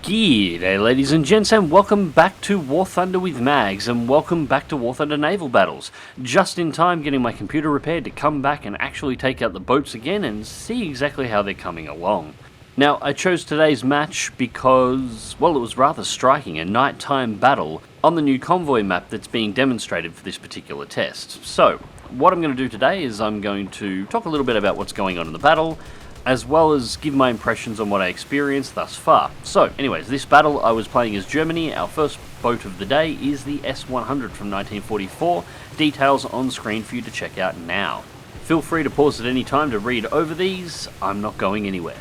G'day ladies and gents, and welcome back to War Thunder with Mags, and welcome back to War Thunder Naval Battles. Just in time getting my computer repaired to come back and actually take out the boats again and see exactly how they're coming along. Now, I chose today's match because, well, it was rather striking, a nighttime battle on the new Convoy map that's being demonstrated for this particular test. So, what I'm going to do today is I'm going to talk a little bit about what's going on in the battle, as well as give my impressions on what I experienced thus far. So, anyways, this battle I was playing as Germany. Our first boat of the day is the S-100 from 1944. Details on screen for you to check out now. Feel free to pause at any time to read over these. I'm not going anywhere.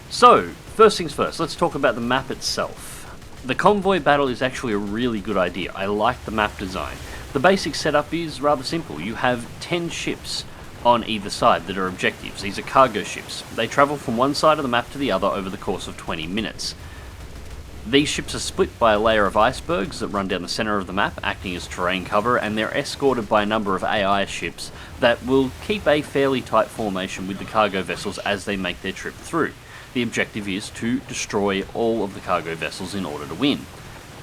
So, first things first, let's talk about the map itself. The Convoy battle is actually a really good idea. I like the map design. The basic setup is rather simple. You have 10 ships on either side that are objectives. These are cargo ships. They travel from one side of the map to the other over the course of 20 minutes. These ships are split by a layer of icebergs that run down the centre of the map, acting as terrain cover, and they're escorted by a number of AI ships that will keep a fairly tight formation with the cargo vessels as they make their trip through. The objective is to destroy all of the cargo vessels in order to win.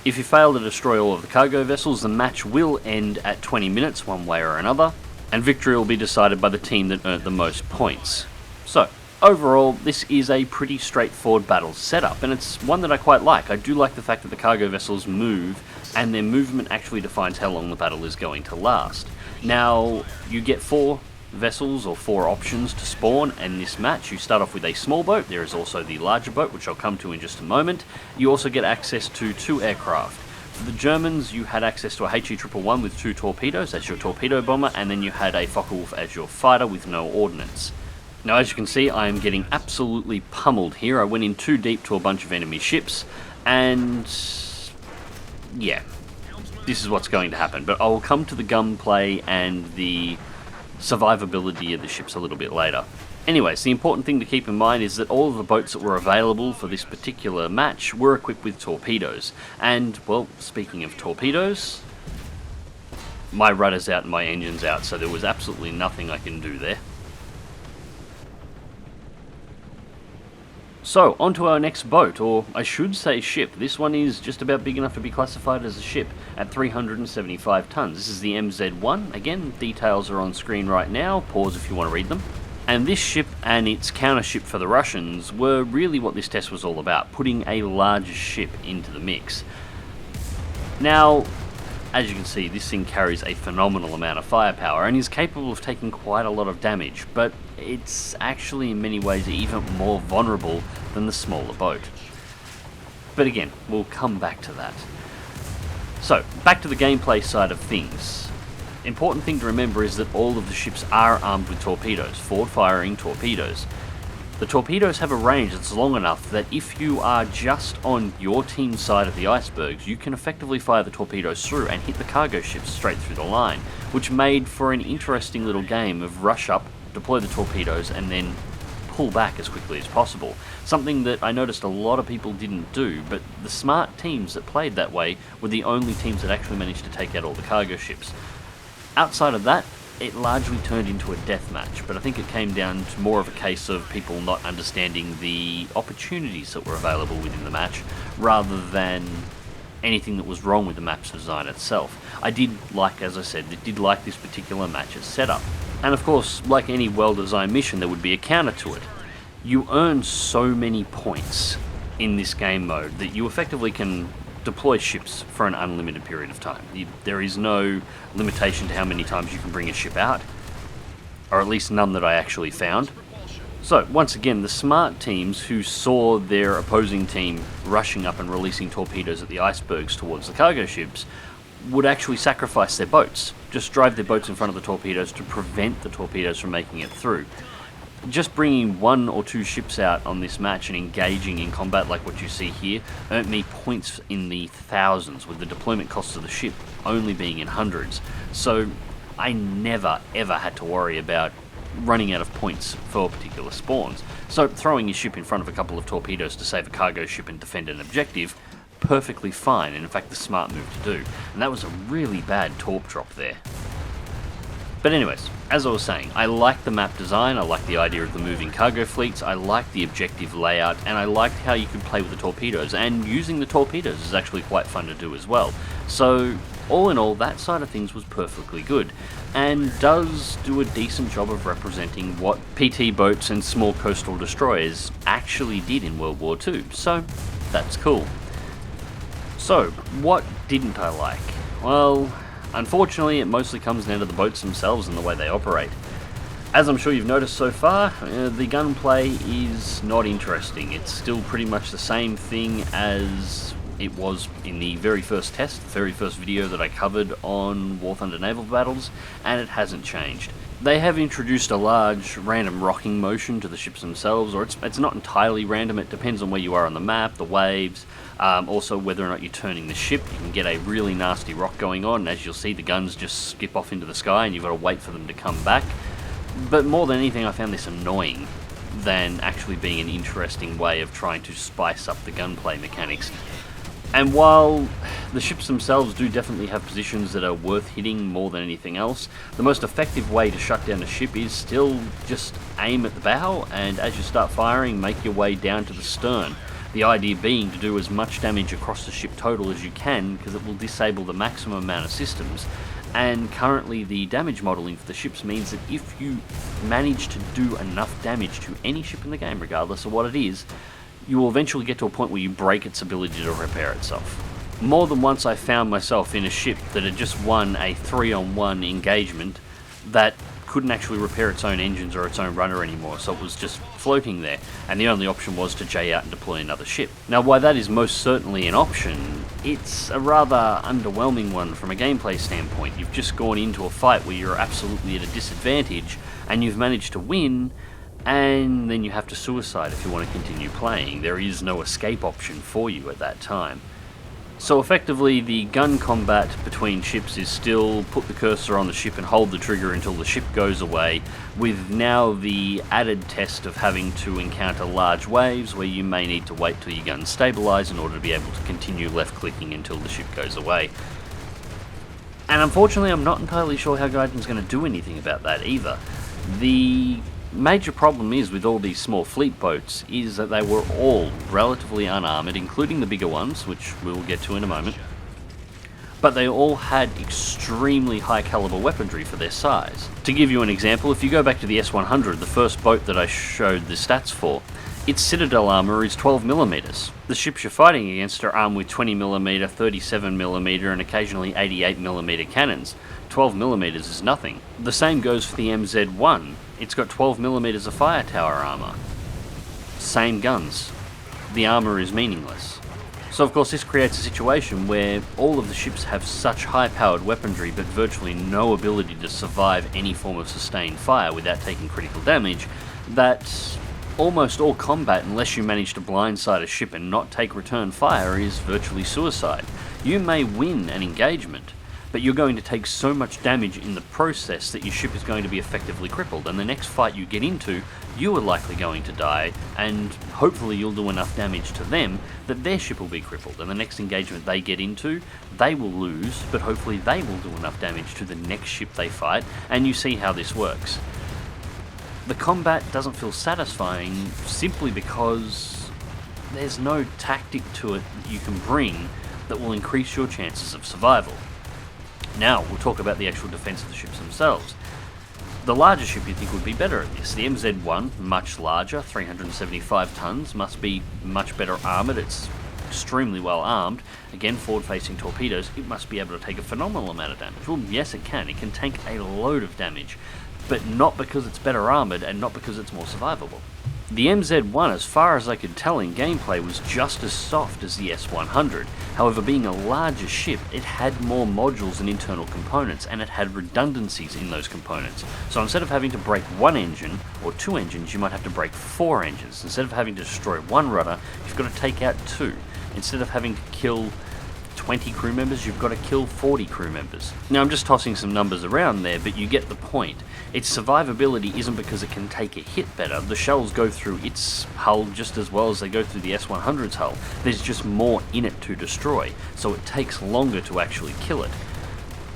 If you fail to destroy all of the cargo vessels, the match will end at 20 minutes one way or another, and victory will be decided by the team that earned the most points. So, overall, this is a pretty straightforward battle setup, and it's one that I quite like. I do like the fact that the cargo vessels move, and their movement actually defines how long the battle is going to last. Now, you get 4 vessels or 4 options to spawn in this match. You start off with a small boat. There is also the larger boat, which I'll come to in just a moment. You also get access to 2 aircraft. For the Germans, you had access to a HE111 with 2 torpedoes as your torpedo bomber, and then you had a Focke-Wulf as your fighter with no ordnance. Now, as you can see, I am getting absolutely pummeled here. I went in too deep to a bunch of enemy ships, and yeah, this is what's going to happen. But I will come to the gunplay and the survivability of the ships a little bit later. Anyways, the important thing to keep in mind is that all of the boats that were available for this particular match were equipped with torpedoes. And, well, speaking of torpedoes, my rudder's out and my engine's out, so there was absolutely nothing I can do there. So, on to our next boat, or I should say ship. This one is just about big enough to be classified as a ship at 375 tons. This is the MZ-1. Again, details are on screen right now. Pause if you want to read them. And this ship and its counter ship for the Russians were really what this test was all about, putting a larger ship into the mix. Now, as you can see, this thing carries a phenomenal amount of firepower and is capable of taking quite a lot of damage, but it's actually in many ways even more vulnerable than the smaller boat. But again, we'll come back to that. So, back to the gameplay side of things. Important thing to remember is that all of the ships are armed with torpedoes, forward-firing torpedoes. The torpedoes have a range that's long enough that if you are just on your team's side of the icebergs, you can effectively fire the torpedoes through and hit the cargo ships straight through the line, which made for an interesting little game of rush up, deploy the torpedoes, and then pull back as quickly as possible. Something that I noticed a lot of people didn't do, but the smart teams that played that way were the only teams that actually managed to take out all the cargo ships. Outside of that, it largely turned into a deathmatch, but I think it came down to more of a case of people not understanding the opportunities that were available within the match, rather than anything that was wrong with the map's design itself. I did like, as I said, this particular match's setup. And of course, like any well-designed mission, there would be a counter to it. You earn so many points in this game mode that you effectively can deploy ships for an unlimited period of time. There is no limitation to how many times you can bring a ship out, or at least none that I actually found. So, once again, the smart teams who saw their opposing team rushing up and releasing torpedoes at the icebergs towards the cargo ships would actually sacrifice their boats, just drive their boats in front of the torpedoes to prevent the torpedoes from making it through. Just bringing 1 or 2 ships out on this match and engaging in combat like what you see here earned me points in the thousands, with the deployment costs of the ship only being in hundreds. So I never ever had to worry about running out of points for particular spawns. So throwing your ship in front of a couple of torpedoes to save a cargo ship and defend an objective, perfectly fine, and in fact the smart move to do. And that was a really bad torp drop there. But anyways, as I was saying, I like the map design, I like the idea of the moving cargo fleets, I like the objective layout, and I liked how you could play with the torpedoes, and using the torpedoes is actually quite fun to do as well. So, all in all, that side of things was perfectly good, and does do a decent job of representing what PT boats and small coastal destroyers actually did in World War II, so that's cool. So, what didn't I like? Well, unfortunately, it mostly comes down to the boats themselves and the way they operate. As I'm sure you've noticed so far, the gunplay is not interesting. It's still pretty much the same thing as it was in the very first test, the very first video that I covered on War Thunder Naval battles, and it hasn't changed. They have introduced a large random rocking motion to the ships themselves, or it's not entirely random, it depends on where you are on the map, the waves, also whether or not you're turning the ship. You can get a really nasty rock going on, and as you'll see, the guns just skip off into the sky and you've got to wait for them to come back. But more than anything, I found this annoying than actually being an interesting way of trying to spice up the gunplay mechanics. And while the ships themselves do definitely have positions that are worth hitting more than anything else, the most effective way to shut down a ship is still just aim at the bow, and as you start firing, make your way down to the stern. The idea being to do as much damage across the ship total as you can, because it will disable the maximum amount of systems. And currently the damage modeling for the ships means that if you manage to do enough damage to any ship in the game, regardless of what it is, you will eventually get to a point where you break its ability to repair itself. More than once I found myself in a ship that had just won a 3-on-1 engagement that couldn't actually repair its own engines or its own rudder anymore, so it was just floating there, and the only option was to J out and deploy another ship. Now, while that is most certainly an option, it's a rather underwhelming one from a gameplay standpoint. You've just gone into a fight where you're absolutely at a disadvantage, and you've managed to win, and then you have to suicide if you want to continue playing. There is no escape option for you at that time. So effectively, the gun combat between ships is still put the cursor on the ship and hold the trigger until the ship goes away, with now the added test of having to encounter large waves where you may need to wait till your guns stabilise in order to be able to continue left clicking until the ship goes away. And unfortunately, I'm not entirely sure how Gaiden's going to do anything about that either. The major problem is with all these small fleet boats is that they were all relatively unarmoured, including the bigger ones, which we'll get to in a moment, but they all had extremely high caliber weaponry for their size. To give you an example, if you go back to the S100, the first boat that I showed the stats for, its citadel armour is 12mm. The ships you're fighting against are armed with 20mm, 37mm and occasionally 88mm cannons. 12mm is nothing. The same goes for the MZ1. It's got 12mm of fire tower armour. Same guns. The armour is meaningless. So of course this creates a situation where all of the ships have such high powered weaponry but virtually no ability to survive any form of sustained fire without taking critical damage, that almost all combat, unless you manage to blindside a ship and not take return fire, is virtually suicide. You may win an engagement, but you're going to take so much damage in the process that your ship is going to be effectively crippled, and the next fight you get into, you are likely going to die, and hopefully you'll do enough damage to them that their ship will be crippled, and the next engagement they get into, they will lose, but hopefully they will do enough damage to the next ship they fight, and you see how this works. The combat doesn't feel satisfying simply because there's no tactic to it that you can bring that will increase your chances of survival. Now, we'll talk about the actual defense of the ships themselves. The larger ship you think would be better at this. The MZ1, much larger, 375 tons, must be much better armoured. It's extremely well armed. Again, forward-facing torpedoes, it must be able to take a phenomenal amount of damage. Well, yes it can. It can tank a load of damage, but not because it's better armoured and not because it's more survivable. The MZ1, as far as I could tell in gameplay, was just as soft as the S100. However, being a larger ship, it had more modules and internal components, and it had redundancies in those components. So instead of having to break one engine, or two engines, you might have to break four engines. Instead of having to destroy one rudder, you've got to take out two. Instead of having to kill 20 crew members, you've got to kill 40 crew members. Now I'm just tossing some numbers around there, but you get the point. Its survivability isn't because it can take a hit better. The shells go through its hull just as well as they go through the S100's hull. There's just more in it to destroy, so it takes longer to actually kill it.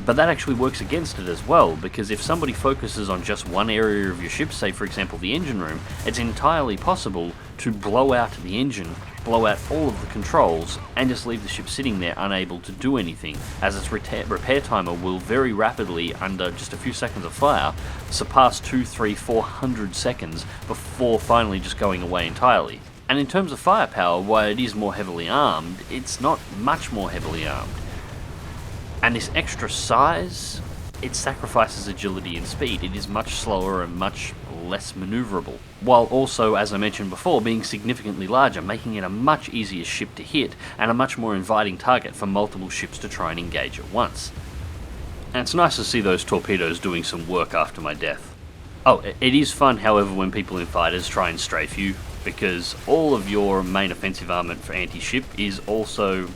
But that actually works against it as well, because if somebody focuses on just one area of your ship, say for example the engine room, it's entirely possible to blow out the engine, blow out all of the controls, and just leave the ship sitting there unable to do anything, as its repair timer will very rapidly, under just a few seconds of fire, surpass 200, 300, 400 seconds before finally just going away entirely. And in terms of firepower, while it is more heavily armed, it's not much more heavily armed. And this extra size, it sacrifices agility and speed. It is much slower and much less maneuverable, while also, as I mentioned before, being significantly larger, making it a much easier ship to hit and a much more inviting target for multiple ships to try and engage at once. And it's nice to see those torpedoes doing some work after my death. Oh, it is fun, however, when people in fighters try and strafe you, because all of your main offensive armament for anti-ship is also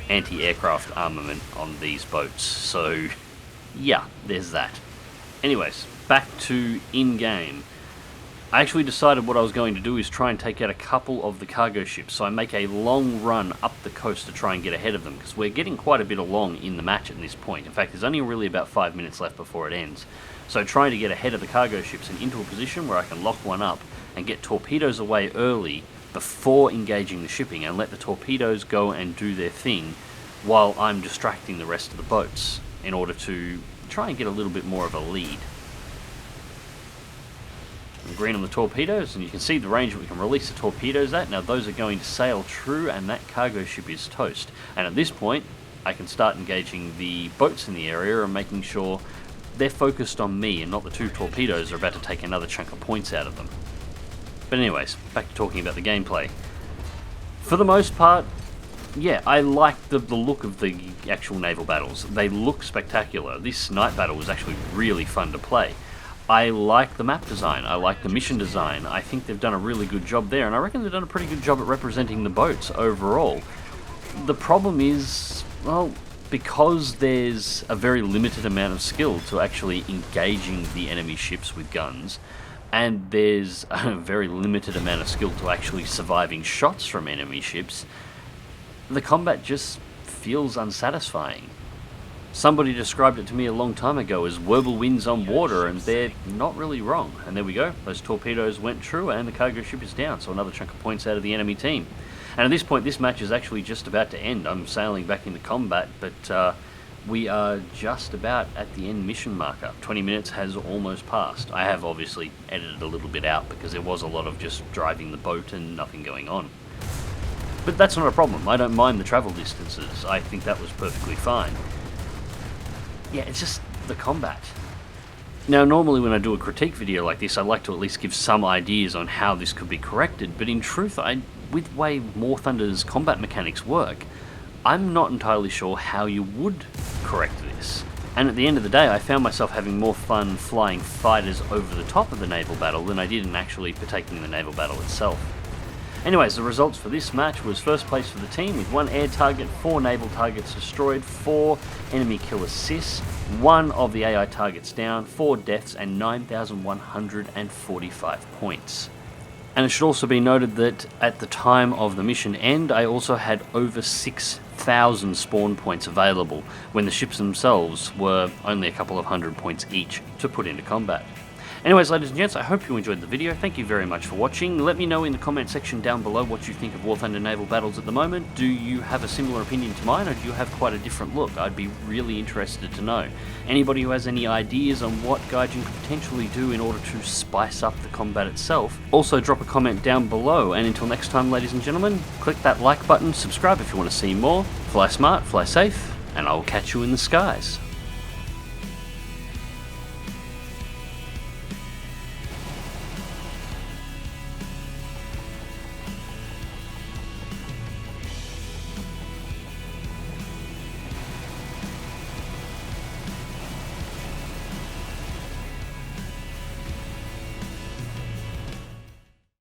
anti-aircraft armament on these boats, so yeah, there's that. Anyways, back to in-game. I actually decided what I was going to do is try and take out a couple of the cargo ships, so I make a long run up the coast to try and get ahead of them, because we're getting quite a bit along in the match at this point. In fact, there's only really about 5 minutes left before it ends. So trying to get ahead of the cargo ships and into a position where I can lock one up and get torpedoes away early before engaging the shipping, and let the torpedoes go and do their thing while I'm distracting the rest of the boats in order to try and get a little bit more of a lead. I'm green on the torpedoes, and you can see the range that we can release the torpedoes at. Now those are going to sail true, and that cargo ship is toast. And at this point, I can start engaging the boats in the area and making sure they're focused on me and not the two torpedoes are about to take another chunk of points out of them. But anyways, back to talking about the gameplay. For the most part, yeah, I like the look of the actual naval battles. They look spectacular. This night battle was actually really fun to play. I like the map design, I like the mission design. I think they've done a really good job there, and I reckon they've done a pretty good job at representing the boats overall. The problem is, well, because there's a very limited amount of skill to actually engaging the enemy ships with guns, and there's a very limited amount of skill to actually surviving shots from enemy ships, the combat just feels unsatisfying. Somebody described it to me a long time ago as whirlwinds on water, and they're not really wrong. And there we go, those torpedoes went true and the cargo ship is down, so another chunk of points out of the enemy team. And at this point, this match is actually just about to end. I'm sailing back into combat, but we are just about at the end mission marker. 20 minutes has almost passed. I have obviously edited a little bit out because there was a lot of just driving the boat and nothing going on. But that's not a problem. I don't mind the travel distances. I think that was perfectly fine. Yeah, it's just the combat. Now, normally when I do a critique video like this, I like to at least give some ideas on how this could be corrected, but in truth, with the way War Thunder's combat mechanics work, I'm not entirely sure how you would correct this. And at the end of the day, I found myself having more fun flying fighters over the top of the naval battle than I did in actually partaking in the naval battle itself. Anyways, the results for this match was first place for the team with 1 air target, 4 naval targets destroyed, 4 enemy kill assists, 1 of the AI targets down, 4 deaths, and 9,145 points. And it should also be noted that at the time of the mission end, I also had over 6,000 spawn points available, when the ships themselves were only a couple of hundred points each to put into combat. Anyways, ladies and gents, I hope you enjoyed the video. Thank you very much for watching. Let me know in the comment section down below what you think of War Thunder Naval battles at the moment. Do you have a similar opinion to mine, or do you have quite a different look? I'd be really interested to know. Anybody who has any ideas on what Gaijin could potentially do in order to spice up the combat itself, also drop a comment down below. And until next time, ladies and gentlemen, click that like button, subscribe if you want to see more, fly smart, fly safe, and I'll catch you in the skies.